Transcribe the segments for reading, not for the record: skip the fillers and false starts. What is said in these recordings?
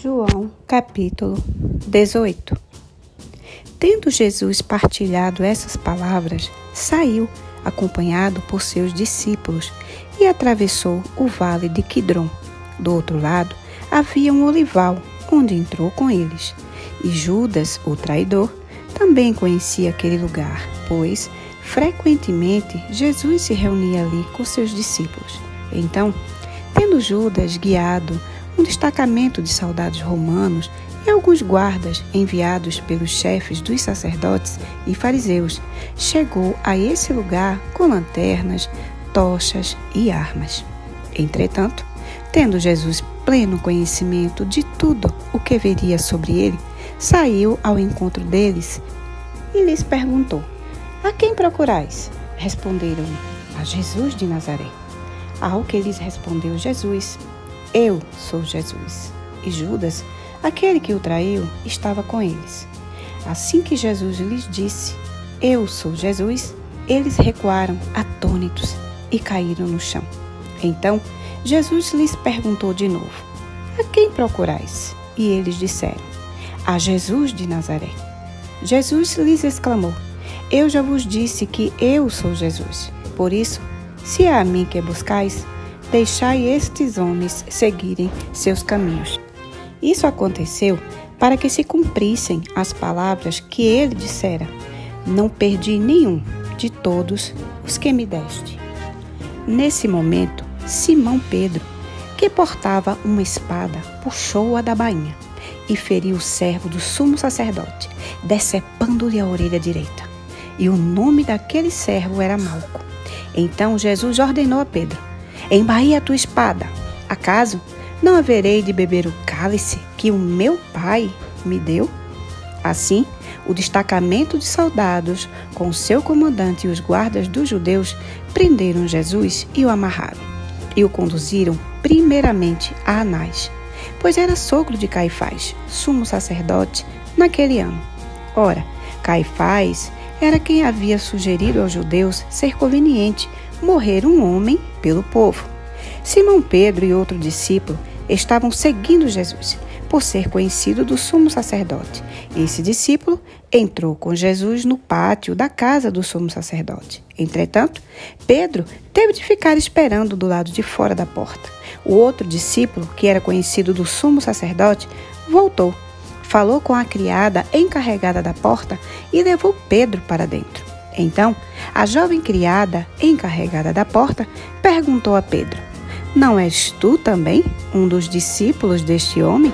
João, capítulo 18. Tendo Jesus partilhado essas palavras, saiu, acompanhado por seus discípulos, e atravessou o vale de Quidrom. Do outro lado, havia um olival, onde entrou com eles. E Judas, o traidor, também conhecia aquele lugar, pois, frequentemente, Jesus se reunia ali com seus discípulos. Então, tendo Judas guiado um destacamento de soldados romanos e alguns guardas enviados pelos chefes dos sacerdotes e fariseus, chegou a esse lugar com lanternas, tochas e armas. Entretanto, tendo Jesus pleno conhecimento de tudo o que viria sobre ele, saiu ao encontro deles e lhes perguntou: "A quem procurais?" Responderam-lhe: "A Jesus de Nazaré." Ao que lhes respondeu Jesus: "Eu sou Jesus." E Judas, aquele que o traiu, estava com eles. Assim que Jesus lhes disse: "Eu sou Jesus," eles recuaram atônitos e caíram no chão. Então, Jesus lhes perguntou de novo: "A quem procurais?" E eles disseram: "A Jesus de Nazaré." Jesus lhes exclamou: "Eu já vos disse que eu sou Jesus. Por isso, se é a mim que buscais, deixai estes homens seguirem seus caminhos." Isso aconteceu para que se cumprissem as palavras que ele dissera: "Não perdi nenhum de todos os que me deste." Nesse momento, Simão Pedro, que portava uma espada, puxou-a da bainha e feriu o servo do sumo sacerdote, decepando-lhe a orelha direita. E o nome daquele servo era Malco. Então Jesus ordenou a Pedro: "Embainha a tua espada. Acaso não haverei de beber o cálice que o meu Pai me deu?" Assim, o destacamento de soldados, com o seu comandante e os guardas dos judeus, prenderam Jesus e o amarraram. E o conduziram primeiramente a Anás, pois era sogro de Caifás, sumo sacerdote, naquele ano. Ora, Caifás era quem havia sugerido aos judeus ser conveniente morrer um homem pelo povo. Simão Pedro e outro discípulo estavam seguindo Jesus, por ser conhecido do sumo sacerdote. Esse discípulo entrou com Jesus no pátio da casa do sumo sacerdote. Entretanto, Pedro teve de ficar esperando do lado de fora da porta. O outro discípulo, que era conhecido do sumo sacerdote, voltou, falou com a criada encarregada da porta e levou Pedro para dentro. Então, a jovem criada encarregada da porta perguntou a Pedro: "Não és tu também um dos discípulos deste homem?"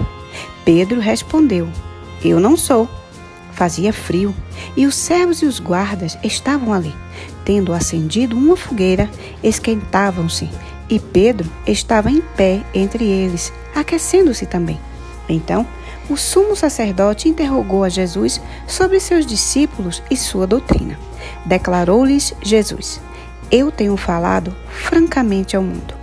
Pedro respondeu: "Eu não sou." Fazia frio e os servos e os guardas estavam ali. Tendo acendido uma fogueira, esquentavam-se e Pedro estava em pé entre eles, aquecendo-se também. Então, o sumo sacerdote interrogou a Jesus sobre seus discípulos e sua doutrina. Declarou-lhes Jesus: "Eu tenho falado francamente ao mundo.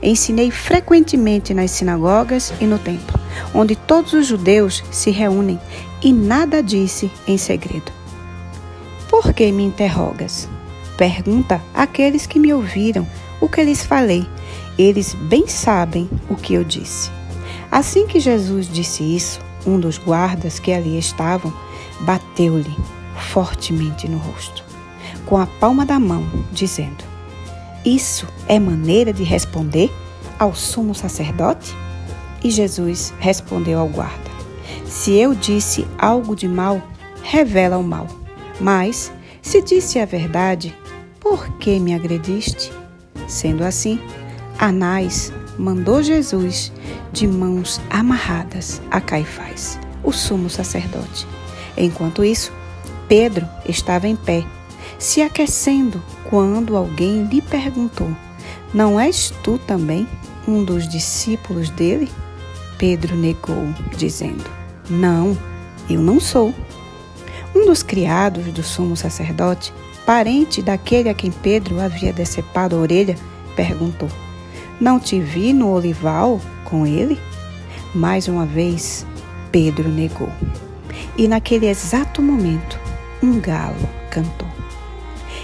Ensinei frequentemente nas sinagogas e no templo, onde todos os judeus se reúnem, e nada disse em segredo. Por que me interrogas? Pergunta àqueles que me ouviram o que lhes falei. Eles bem sabem o que eu disse." Assim que Jesus disse isso, um dos guardas que ali estavam bateu-lhe fortemente no rosto, com a palma da mão, dizendo: "Isso é maneira de responder ao sumo sacerdote?" E Jesus respondeu ao guarda: "Se eu disse algo de mal, revela o mal. Mas, se disse a verdade, por que me agrediste?" Sendo assim, Anás mandou Jesus de mãos amarradas a Caifás, o sumo sacerdote. Enquanto isso, Pedro estava em pé, se aquecendo, quando alguém lhe perguntou: "Não és tu também um dos discípulos dele?" Pedro negou, dizendo: "Não, eu não sou." Um dos criados do sumo sacerdote, parente daquele a quem Pedro havia decepado a orelha, perguntou: "Não te vi no olival com ele?" Mais uma vez, Pedro negou. E naquele exato momento, um galo cantou.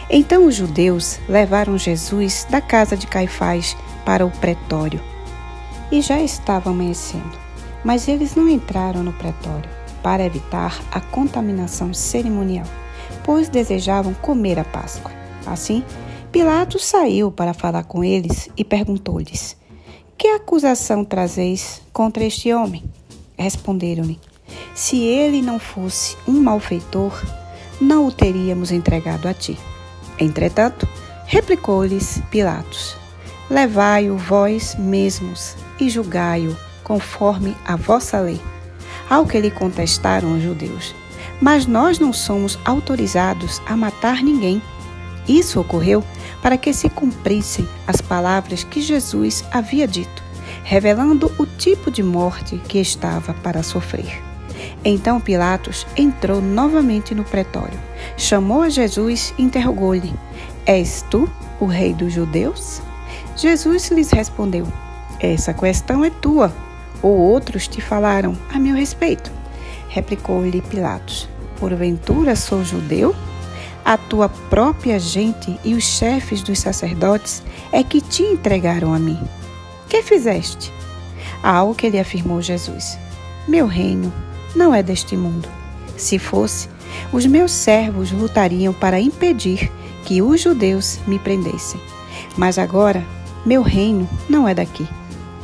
Então os judeus levaram Jesus da casa de Caifás para o pretório. E já estava amanhecendo. Mas eles não entraram no pretório para evitar a contaminação cerimonial, pois desejavam comer a Páscoa. Assim, Pilatos saiu para falar com eles e perguntou-lhes: que acusação trazeis contra este homem? Responderam-lhe: se ele não fosse um malfeitor, não o teríamos entregado a ti. Entretanto, replicou-lhes Pilatos: levai-o vós mesmos e julgai-o conforme a vossa lei. Ao que lhe contestaram os judeus: mas nós não somos autorizados a matar ninguém. Isso ocorreu para que se cumprissem as palavras que Jesus havia dito, revelando o tipo de morte que estava para sofrer. Então Pilatos entrou novamente no pretório, chamou a Jesus e interrogou-lhe: és tu o rei dos judeus? Jesus lhes respondeu: essa questão é tua, ou outros te falaram a meu respeito? Replicou-lhe Pilatos: porventura sou judeu? A tua própria gente e os chefes dos sacerdotes é que te entregaram a mim. Que fizeste? Ao que lhe afirmou Jesus: meu reino não é deste mundo. Se fosse, os meus servos lutariam para impedir que os judeus me prendessem. Mas agora, meu reino não é daqui.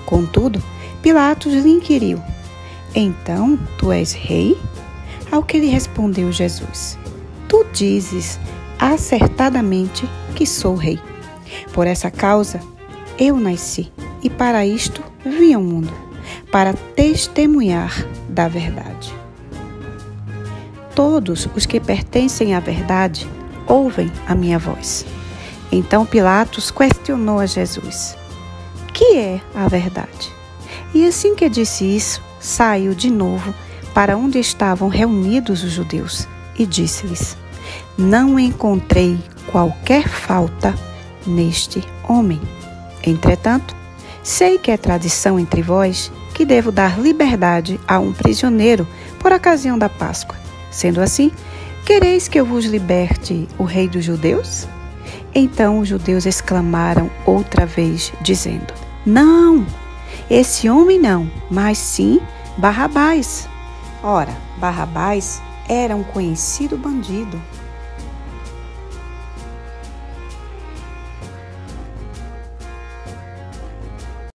Contudo, Pilatos lhe inquiriu: então tu és rei? Ao que lhe respondeu Jesus: tu dizes acertadamente que sou rei. Por essa causa eu nasci e para isto vim ao mundo, para testemunhar da verdade. Todos os que pertencem à verdade ouvem a minha voz. Então Pilatos questionou a Jesus: que é a verdade? E assim que disse isso, saiu de novo para onde estavam reunidos os judeus e disse-lhes: não encontrei qualquer falta neste homem. Entretanto, sei que é tradição entre vós que devo dar liberdade a um prisioneiro por ocasião da Páscoa. Sendo assim, quereis que eu vos liberte o rei dos judeus? Então os judeus exclamaram outra vez, dizendo: não, esse homem não, mas sim Barrabás. Ora, Barrabás era um conhecido bandido.